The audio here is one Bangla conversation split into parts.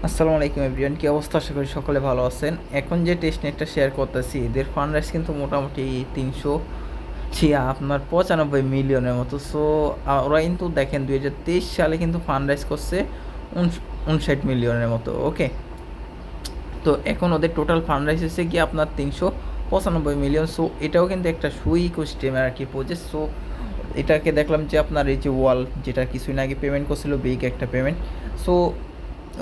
আসসালামু আলাইকুম এভরিওয়ান, কী অবস্থা? আশা করি সকলে ভালো আছেন। এখন যে টেস্ট নেটটা শেয়ার করতেছি, এদের ফান্ড রাইজ কিন্তু মোটামুটি 95 মিলিয়নের মতো। সো ওরা কিন্তু দেখেন 2023 সালে কিন্তু ফান্ড রাইজ করছে 59 মিলিয়নের মতো। ওকে, তো এখন ওদের টোটাল ফান্ড রাইজ হচ্ছে কি আপনার 395 মিলিয়ন। সো এটাও কিন্তু একটা ইকোসিস্টেমের আর কি প্রজেক্ট। সো এটাকে দেখলাম যে আপনার এই যে ওয়াল, যেটা কিছুদিন আগে পেমেন্ট করছিল, বিগ একটা পেমেন্ট। সো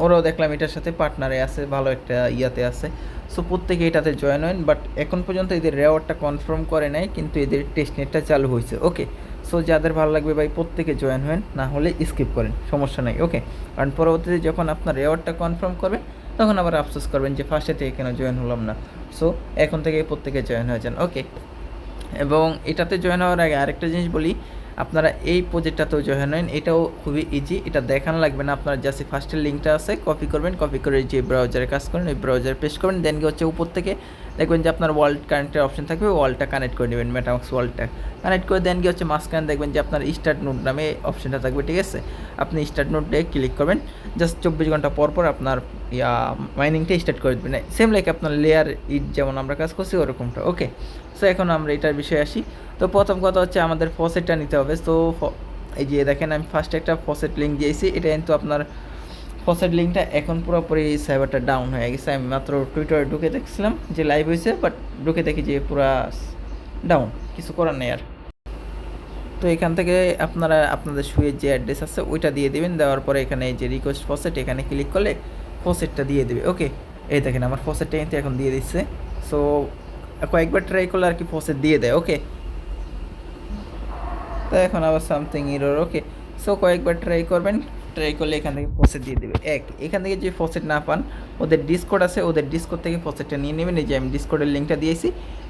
ওরাও দেখলাম এটার সাথে পার্টনারে আছে, ভালো একটা ইয়াতে আছে। সো প্রত্যেকে এটাতে জয়েন হন, বাট এখন পর্যন্ত এদের রেওয়ার্ডটা কনফার্ম করে নাই, কিন্তু এদের টেস্ট নেটটা চালু হয়েছে। ওকে, সো যাদের ভালো লাগবে ভাই প্রত্যেকে জয়েন হন, না হলে স্কিপ করেন, সমস্যা নাই। ওকে, কারণ পরবর্তীতে যখন আপনার রেওয়ার্ডটা কনফার্ম করবে তখন আবার আফসোস করবেন যে ফার্স্টে থেকে কেন জয়েন হলাম না। সো এখন থেকে প্রত্যেকে জয়েন হয়ে যান। ওকে, এবং এটাতে জয়েন হওয়ার আগে আরেকটা জিনিস বলি, আপনারা এই প্রজেক্টটাতেও জয়েন হন। এটাও খুবই ইজি, এটা দেখানো লাগবে না। আপনারা জাস্ট ফার্স্টের লিঙ্কটা আছে, কপি করবেন, কপি করে যে ব্রাউজারে কাজ করেন ওই ব্রাউজারে পেস্ট করবেন, দেন কি হচ্ছে উপর থেকে দেখবেন যে আপনার ওয়ার্ল্ড কানেক্টের অপশন থাকবে, ওয়ালটা কানেক্ট করে নেবেন, মেটামাক্স ওয়ালটা কানেক্ট করে দেন কি হচ্ছে মাঝখানে দেখবেন যে আপনার স্টার্ট নোট নামে অপশনটা থাকবে। ঠিক আছে, আপনি স্টার্ট নোটে ক্লিক করবেন, জাস্ট 24 ঘন্টা পর পর আপনার মাইনিংটা স্টার্ট করে দেবেন, সেম লাইক আপনার লেয়ার ইট যেমন আমরা কাজ করছি ওরকমটা। ওকে, সো এখন আমরা এটার বিষয়ে আসি। তো প্রথম কথা হচ্ছে আমাদের ফসেটটা নিতে হবে। তো এই যে দেখেন আমি ফার্স্টে একটা ফসেট লিঙ্ক দিয়েছি, এটা কিন্তু আপনার ফসেট লিঙ্কটা এখন পুরোপুরি সার্ভারটা ডাউন হয়ে গেছে। আমি মাত্র টুইটারে ঢুকে দেখছিলাম যে লাইভ হয়েছে, বাট ঢুকে দেখি যে পুরা ডাউন, কিছু করার নেই আর। তো এখান থেকে আপনারা আপনাদের শুয়ের যে অ্যাড্রেস আছে ওইটা দিয়ে দেবেন, দেওয়ার পরে এখানে এই যে রিকোয়েস্ট ফসেট, এখানে ক্লিক করলে ফসেটটা দিয়ে দেবে। ওকে, এই দেখেন আমার ফসেটটা কিন্তু এখন দিয়ে দিচ্ছে। সো কয়েকবার ট্রাই করলে আর কি ফসেট দিয়ে দেয়। ওকে, তো এখন আবার সামথিং ইরোর। ওকে, সো কয়েকবার ট্রাই করবেন, ট্রাই করলে এখান থেকে ফসেট দিয়ে দেবে। এখান থেকে যে ফসেট না পান, ওদের ডিসকোড আছে, ওদের ডিসকোড থেকে ফসেটটা নিয়ে নেবেন। এই যে আমি ডিসকোডের লিঙ্কটা দিয়েছি,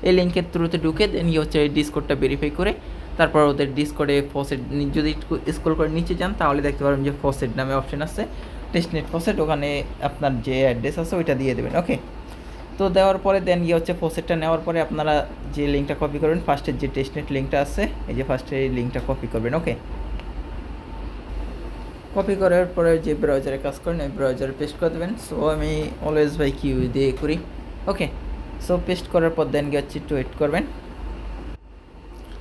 এই লিঙ্কের থ্রুতে ঢুকে দেন হচ্ছে এই ডিসকোডটা ভেরিফাই করে তারপর ওদের ডিসকোডে ফসেট যদি স্ক্রল করে নিচে যান তাহলে দেখতে পারবেন যে ফসেট নামে অপশন আছে, টেস্টনেট ফসেট, ওখানে আপনার যে অ্যাড্রেস আছে ওইটা দিয়ে দেবেন। ওকে, তো দেওয়ার পরে দেন হচ্ছে ফসেটটা নেওয়ার পরে আপনারা যে লিঙ্কটা কপি করবেন, ফার্স্টের যে টেস্টনেট লিঙ্কটা আছে, এই যে ফার্স্টে এই লিঙ্কটা কপি করবেন। ওকে, কপি করার পরে যে ব্রাউজারে কাজ করেন ওই ব্রাউজারে পেস্ট করে দেবেন। সো আমি অলওয়েজ বাই কিউ দিয়ে করি। ওকে, সো পেস্ট করার পর দেন হচ্ছে একটু ওয়েট করবেন।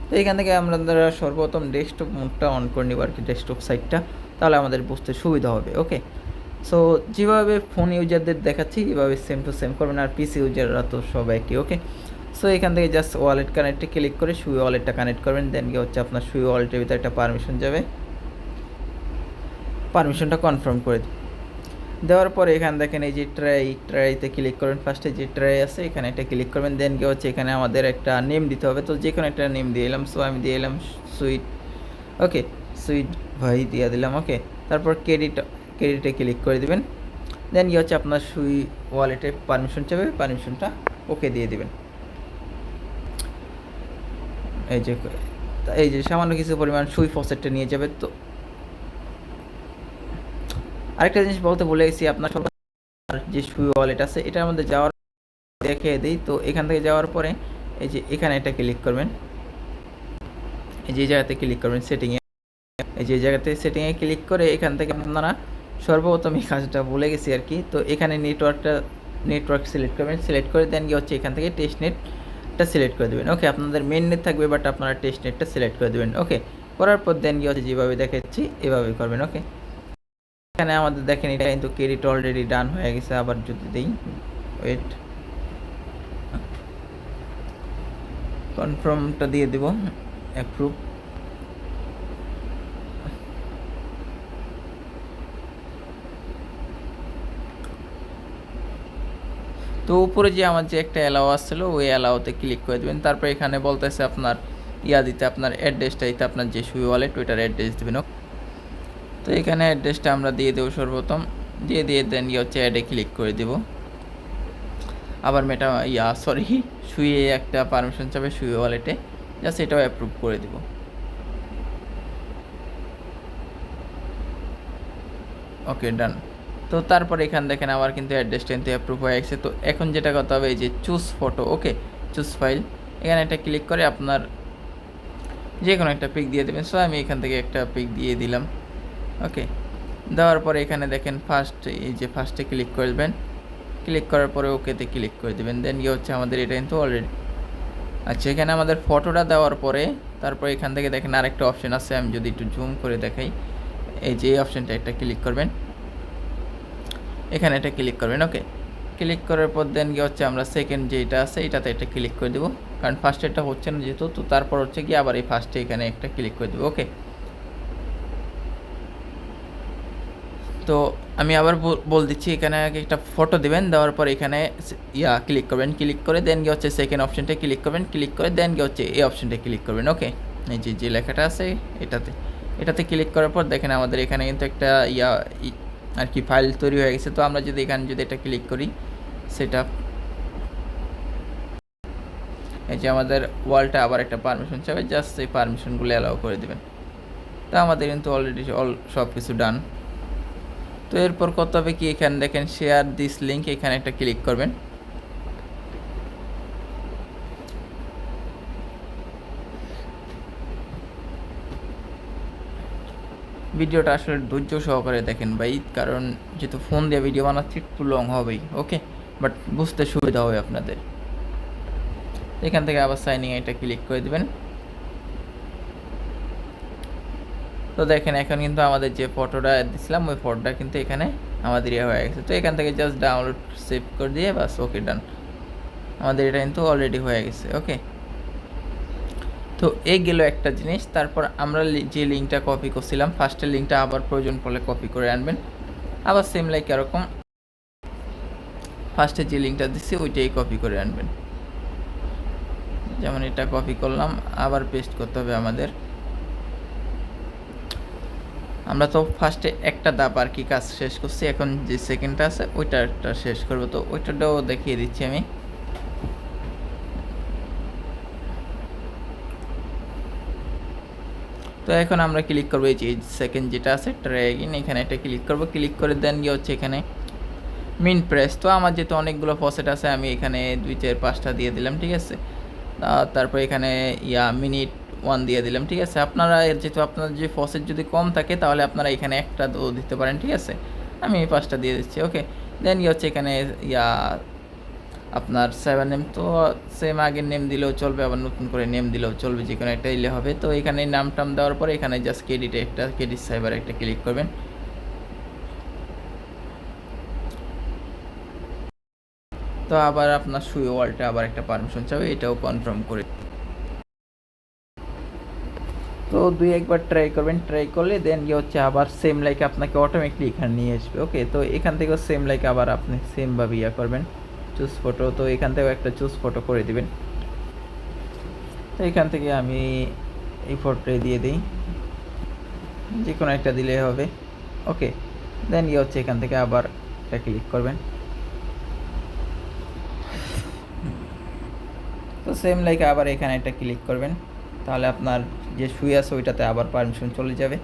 তো এখান থেকে আমরা সর্বপ্রথম ডেস্কটপ মোডটা অন করে নিব আর কি, ডেস্কটপ সাইটটা, তাহলে আমাদের বুঝতে সুবিধা হবে। ওকে, সো যেভাবে ফোন ইউজারদের দেখাচ্ছি এভাবে সেম টু সেম করবেন, আর পিসি ইউজাররা তো সব একই। ওকে, সো এখান থেকে জাস্ট ওয়ালেট কানেক্টে ক্লিক করে সুই ওয়ালেটটা কানেক্ট করবেন, দেন কি হচ্ছে আপনার সুই ওয়ালেটের ভিতরে একটা পারমিশন যাবে, পারমিশনটা কনফার্ম করে দেওয়ার পরে এখানে দেখেন এই যে ট্রাইতে ক্লিক করবেন, ফার্স্টে যে ট্রাই আছে এখানে একটা ক্লিক করবেন, দেন কি হচ্ছে এখানে আমাদের একটা নেম দিতে হবে। তো যে কোনো একটা নেম দিয়ে এলাম, সো আমি দিয়ে এলাম সুইট। ওকে, সুইট ভাই দিয়ে দিলাম। ওকে, তারপর ক্রেডিটে ক্লিক করে দিবেন, দেন কি হচ্ছে আপনার সুই ওয়ালেটে পারমিশন চাবে, পারমিশনটা ওকে দিয়ে দিবেন। এই যে সামান্য কিছু পরিমাণ সুই ফসেটটা নিয়ে যাবে। তো আরেকটা জিনিস বলতে ভুলে গেছি, আপনার যে সুই ওয়ালেট আছে এটার মধ্যে যাওয়ার দেখিয়ে দিই। তো এখান থেকে যাওয়ার পরে এই যে এখানে এটা ক্লিক করবেন, এই যে জায়গাতে ক্লিক করবেন সেটিংয়ে, এই যে জায়গাতে সেটিংয়ে ক্লিক করে এখান থেকে আপনারা সর্বপ্রথম এই কাজটা ভুলে গেছি আর কি। তো এখানে নেটওয়ার্ক সিলেক্ট করবেন, সিলেক্ট করে দেন কি হচ্ছে এখান থেকে টেস্ট নেটটা সিলেক্ট করে দেবেন। ওকে, আপনাদের মেন নেট থাকবে বাট আপনারা টেস্ট নেটটা সিলেক্ট করে দেবেন। ওকে, করার পর দেন কি হচ্ছে যেভাবে দেখাচ্ছি এভাবে করবেন। ওকে, এখানে আমাদের দেখেন এটা কিন্তু ক্রেডিট অলরেডি ডান হয়ে গেছে। আবার যদি দিই ওয়েট, কনফার্মটা দিয়ে দেব, অ্যাপ্রুভ। তো উপরে যে আমার যে একটা অ্যালাও আসছিল ওই অ্যালাওতে ক্লিক করে দেবেন। তারপর এখানে বলতেছে আপনার দিতে, আপনার অ্যাড্রেসটা দিতে, আপনার যে সুই ওয়ালেট ওইটার অ্যাড্রেস দেবেন। তো এখানে অ্যাড্রেসটা আমরা দিয়ে দেবো সর্বপ্রথম, দিয়ে দেন হচ্ছে অ্যাডে ক্লিক করে দেব। আবার সুইয়ে একটা পারমিশন চাবে সুই ওয়ালেটে, জাস্ট এটাও অ্যাপ্রুভ করে দেব। ওকে, ডান। তো তারপর এখানে দেখেন আবার কিন্তু অ্যাড্রেসটা কিন্তু অ্যাপ্রুভ হয়ে গেছে। তো এখন যেটা করতে হবে এই যে চুজ ফটো, ওকে, চুজ ফাইল, এখানে একটা ক্লিক করে আপনার যে কোনো একটা পিক দিয়ে দেবেন। সো আমি এখান থেকে একটা পিক দিয়ে দিলাম। ওকে, দেওয়ার পরে এখানে দেখেন এই যে ফার্স্টে ক্লিক করবেন, ক্লিক করার পরে ওকেতে ক্লিক করে দেবেন। দেন গিয়ে হচ্ছে আমাদের এটা কিন্তু অলরেডি আচ্ছা। এখানে আমাদের ফটোটা দেওয়ার পরে তারপর এখান থেকে দেখেন আরেকটা অপশন আছে, আমি যদি একটু জুম করে দেখাই, এই যে এই অপশনটা একটা ক্লিক করবেন, এখানে এটা ক্লিক করবেন। ওকে, ক্লিক করার পর দেন গিয়ে হচ্ছে আমরা সেকেন্ড যেটা আছে এটাতে একটা ক্লিক করে দেবো, কারণ ফার্স্টেরটা হচ্ছে না যেহেতু। তো তারপর হচ্ছে কি আবার এই ফার্স্টে এখানে একটা ক্লিক করে দেবো। ওকে, তো আমি আবার বল দিচ্ছি, এখানে আগে একটা ফটো দেবেন, দেওয়ার পর এখানে ক্লিক করবেন, ক্লিক করে দেন গিয়ে হচ্ছে সেকেন্ড অপশনটা ক্লিক করবেন, ক্লিক করে দেন গিয়ে হচ্ছে এই অপশনটা ক্লিক করবেন। ওকে, এই যে লেখাটা আছে এটাতে ক্লিক করার পর দেখেন আমাদের এখানে কিন্তু একটা আর কি ফাইল তৈরি হয়ে গেছে। তো আমরা যদি এখানে যদি এটা ক্লিক করি, সেটা এই যে আমাদের ওয়ালটা আবার একটা পারমিশন চাবে, জাস্ট এই পারমিশনগুলো অ্যালাউ করে দেবেন। তো আমাদের কিন্তু অলরেডি সব কিছু ডান। তো এরপর করতে হবে কি, এখানে দেখেন শেয়ার দিস লিঙ্ক, এখানে একটা ক্লিক করবেন। ভিডিওটা আসলে ধৈর্য সহকারে দেখেন ভাই, কারণ যেহেতু ফোন দিয়ে ভিডিও বানাচ্ছি একটু লং হবেই। ওকে, বাট বুঝতে সুবিধা হবে আপনাদের। এখান থেকে আবার সাইনিং এটা ক্লিক করে দেবেন। তো দেখেন এখন কিন্তু আমাদের যে ফটোটা দিছিলাম ওই ফটোটা কিন্তু এখানে আমাদের হয়ে গেছে। তো এখান থেকে জাস্ট ডাউনলোড সেভ করে দিয়ে বাস ওকে ডান, আমাদের এটা কিন্তু অলরেডি হয়ে গেছে। ওকে, তো এই গেল একটা জিনিস। তারপর আমরা যে লিঙ্কটা কপি করছিলাম ফার্স্টের লিঙ্কটা আবার প্রয়োজন পড়লে কপি করে আনবেন। আবার সেম লাইক এরকম ফার্স্টে যে লিঙ্কটা দিচ্ছি ওইটাই কপি করে আনবেন। যেমন এটা কপি করলাম, আবার পেস্ট করতে হবে আমাদের। আমরা তো ফার্স্টে একটা ধাপ আর কি কাজ শেষ করছি, এখন যে সেকেন্ডটা আছে ওইটাটা শেষ করবো। তো ওইটাটাও দেখিয়ে দিচ্ছি আমি। তো এখন আমরা ক্লিক করবো এই যে সেকেন্ড যেটা আছে ট্র্যাগিন, এখানে একটা ক্লিক করবো। ক্লিক করে দেন গিয়ে হচ্ছে এখানে মিন প্রেস। তো আমার যেহেতু অনেকগুলো ফসেট আছে আমি এখানে 2 4 5টা দিয়ে দিলাম, ঠিক আছে। তারপর এখানে মিনিট 1 দিয়ে দিলাম, ঠিক আছে। আপনারা যেহেতু আপনার যে ফসেট যদি কম থাকে তাহলে আপনারা এখানে একটা দিতে পারেন, ঠিক আছে। আমি 5টা দিয়ে দিচ্ছি। ওকে, দেন গিয়ে হচ্ছে এখানে আপনার 7 নেম, তো সেম আগের নেম দিলেও চলবে, আবার নতুন করে নেম দিলেও চলবে, যে কোনো একটা দিলে হবে। তো এখানে নাম টাম দেওয়ার পরে এখানে জাস্ট ক্রেডিট সাইবার একটা ক্লিক করবেন। তো আবার আপনার সুই ওয়ালটা আবার একটা পারমিশন চাবে, এটাও কনফার্ম করে। তো 2-1 বার ট্রাই করবেন, ট্রাই করলে দেন গিয়ে হচ্ছে আবার সেম লাইক আপনাকে অটোমেটিকলি এখানে নিয়ে আসবে। ওকে, তো এখান থেকেও সেম লাইক আবার আপনি সেমভাবে করবেন, চুজ ফটো। তো এখান থেকেও একটা চুজ ফটো করে দিবেন। তো এখান থেকে আমি এই ফটোটাই দিয়ে দিই, যে কোনো একটা দিলেই হবে। ওকে, দেন গিয়ে হচ্ছে এখান থেকে আবার একটা ক্লিক করবেন। তো সেম লাইক আবার এখানে একটা ক্লিক করবেন, তাহলে আপনার যে শুয়ে আছে ওইটাতে আবার পারমিশন চলে যাবে।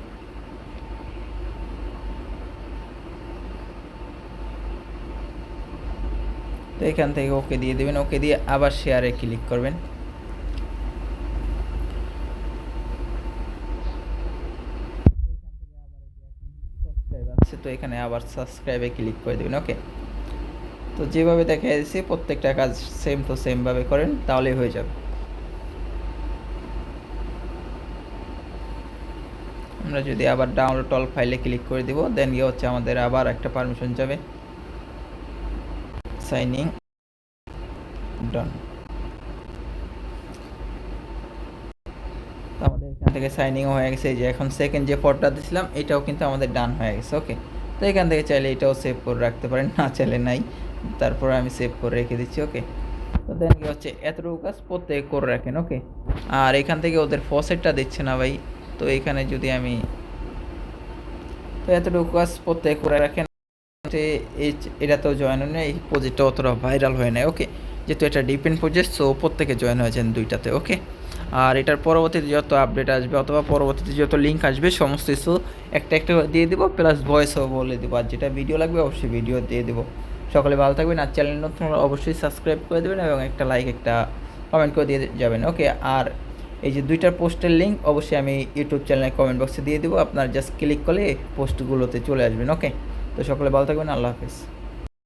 তো এখান থেকে ওকে দিয়ে দেবেন, ওকে দিয়ে আবার শেয়ারে ক্লিক করবেন। তো এখানে আবার সাবস্ক্রাইবে ক্লিক করে দেবেন। ওকে, তো যেভাবে দেখা যাচ্ছে প্রত্যেকটা কাজ সেম তো সেমভাবে করেন, তাহলেই হয়ে যাবে। আমরা যদি আবার ডাউনলোড অল ফাইলে ক্লিক করে দিব, দেন গিয়ে হচ্ছে আমাদের আবার একটা পারমিশন যাবে, সাইনিং ডান। তো আমাদের এখান থেকে সাইনিংও হয়ে গেছে। যে এখন সেকেন্ড যে ফটোটা দিয়েছিলাম এটাও কিন্তু আমাদের ডান হয়ে গেছে। ওকে, তো এখান থেকে চাইলে এটাও সেভ করে রাখতে পারেন, না চাইলে নাই। তারপর আমি সেভ করে রেখে দিচ্ছি। ওকে, তো দেন কি হচ্ছে এতটুকু কাজ প্রত্যেক করে রাখেন। ওকে, আর এখান থেকে ওদের ফসেটটা দিচ্ছে না ভাই, তো এখানে যদি আমি তো এতটুকু কাজ প্রত্যেক করে রাখেন। এটাতেও জয়েন হয় না, এই প্রজেক্টটা অতটা ভাইরাল হয় না। ওকে, যেহেতু এটা ডিপেন্ড প্রজেক্ট, সো প্রত্যেকে জয়েন হয়েছেন দুইটাতে। ওকে, আর এটার পরবর্তীতে যত আপডেট আসবে অথবা পরবর্তীতে যত লিঙ্ক আসবে সমস্ত কিছু একটা একটা দিয়ে দেবো, প্লাস ভয়েসও বলে দেবো। আর যেটা ভিডিও লাগবে অবশ্যই ভিডিও দিয়ে দেবো। সকলে ভালো থাকবেন, আর চ্যানেল নতুন অবশ্যই সাবস্ক্রাইব করে দেবেন এবং একটা লাইক একটা কমেন্ট করে দিয়ে যাবেন। ওকে, আর এই যে দুইটার পোস্টের লিঙ্ক অবশ্যই আমি ইউটিউব চ্যানেলের কমেন্ট বক্সে দিয়ে দেবো, আপনার জাস্ট ক্লিক করলে পোস্টগুলোতে চলে আসবেন। ওকে, তো সকলে ভালো থাকবেন, আল্লাহ হাফেজ।